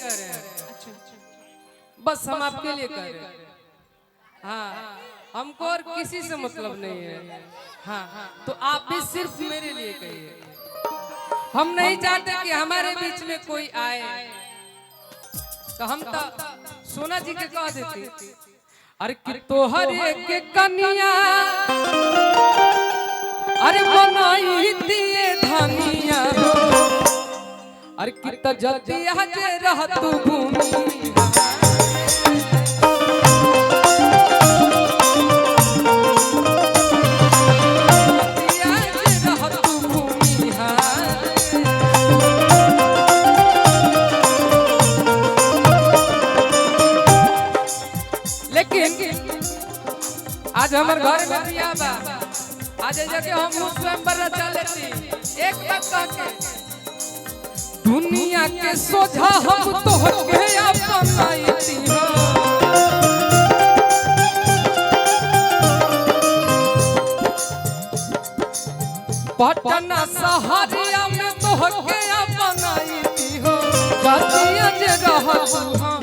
कह रहे हैं। अच्छा बस हम आपके लिए कह रहे हैं। हाँ हमको और किसी से मतलब नहीं है। हाँ तो आप भी सिर्फ मेरे लिए कहिए। हम नहीं चाहते कि हमारे बीच में कोई आए, तो हम तो सोना जी के कह देती अरे कि तोहर एक कनिया अरे बनाई दिए धनिया अरे कि त जल्दी आज रह तू भूमि आज हमारे घर में बियाह बा, आज जगह हम स्वयंवर रचा लेती एक बात कह के दुनिया के सोझा हम तो के अपनाईती हो पटना शहरिया में तो के अपनाईती हो जातिया जे रहत हां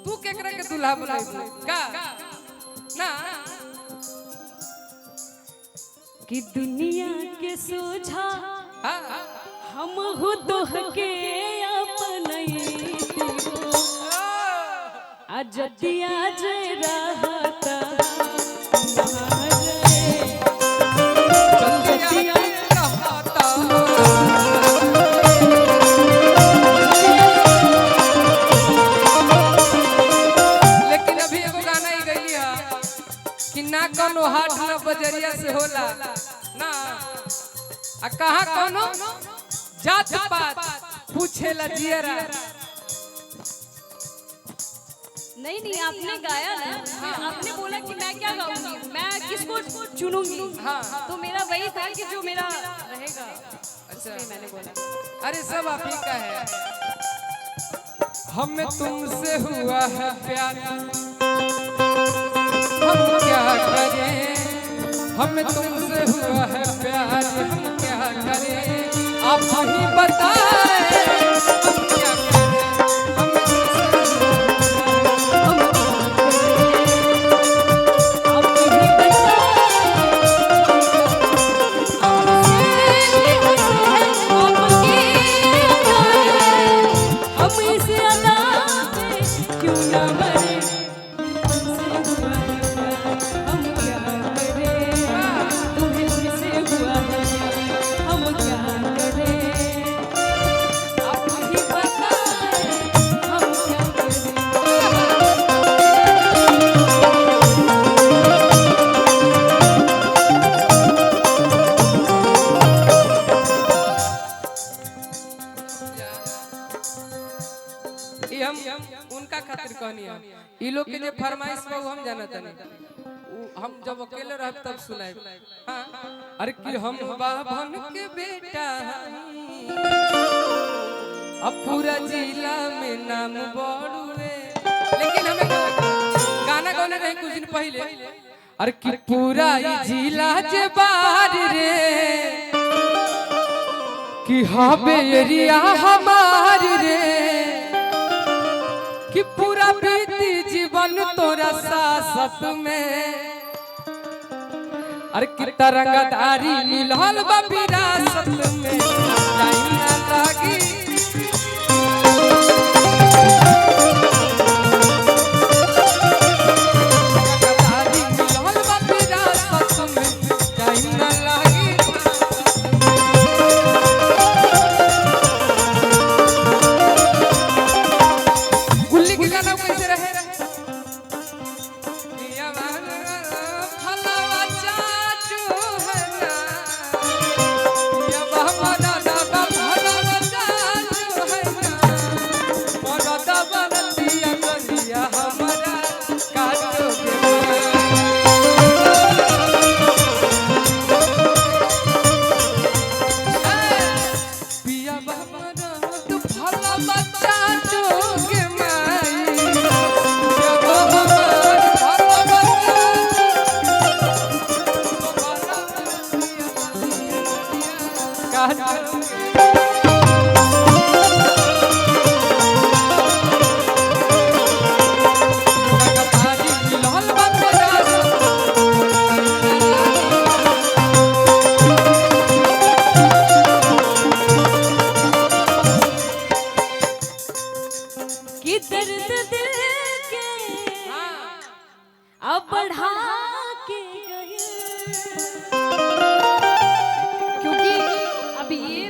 तू केकरा के दुल्हा बुलाई का ना कि दुनिया के सोझा हम हो दोह के अपनईती हो अजतिया जे रहता कोनो हाथ न बजरिया से होला ना आ कहां कोनो जात पात पूछेला जियरा नहीं आपने गाया ना आपने बोला कि मैं क्या गाऊंगी मैं किसको चुनूंगी तो मेरा वही था कि जो मेरा रहेगा। अच्छा मैंने बोला अरे सब आप ही का है। हमें तुमसे हुआ है प्यार हम क्या करें हमें तुमसे हुआ है प्यार हम क्या करें आप ही बताएं हम क्या उनका खातिर कहनी है ई लोग के जे फरमाइश बा हम जानत नहीं हम जब अकेले रह तब सुनाए। हां अरे कि हम बाभन के बेटा अब पूरा जिला में नाम बड़ुए लेकिन हमें गाना गाने रहे कुछ दिन पहले अरे कि पूरा ई जिला जे बार रे कि हबे एरिया हमार रे कि पूरा बीती जीवन तोरा सासत में अरे कि तरंगदारी मिलल बा विरासत में जाई ना लागी तरंगदारी मिलल बा विरासत में जाई ना लागी कि दर्द दिल के अब बढ़ा के गए। क्योंकि अब ये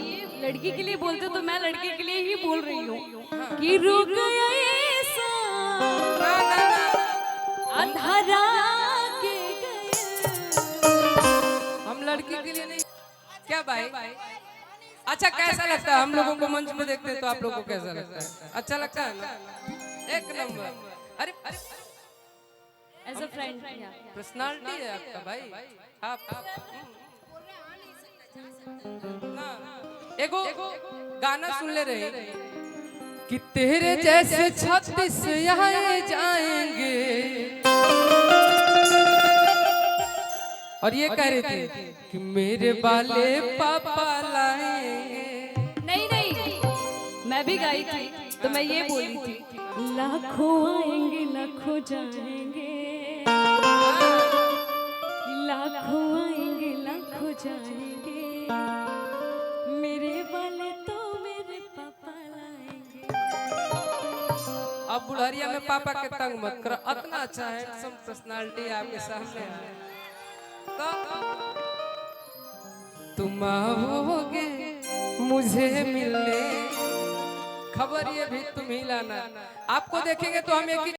लड़की के लिए बोलते तो मैं लड़के के लिए ही बोल रही हूँ कि रुक ऐसा अंधारा के गए। हम लड़की के लिए नहीं, क्या भाई? अच्छा कैसा लगता है हम लोगों को मंच में देखते हैं तो आप लोगों को कैसा लगता है? अच्छा लगता है ना? एक नंबर। अरे एज अ फ्रेंड पर्सनालिटी है आपका भाई। आप ना एगो गाना सुन ले रहे कि तेरे जैसे 36 आए जाएंगे, और ये कह रहे थे कि मेरे वाले पापा लाएंगे। नहीं मैं भी गाई थी तो मैं ये बोली थी लाखों आएंगे लाखों जाएंगे, लाखों आएंगे लाखों जाएंगे, मेरे वाले तो मेरे पापा लाएंगे। अब बुढ़ारिया में पापा के तंग मत करो, इतना अच्छा है हैंडसम पर्सनालिटी आपके सामने है तो तुम आओगे मुझे मिलने, खबर ये भी तुम ही लाना। आपको देखेंगे तो हम एक ही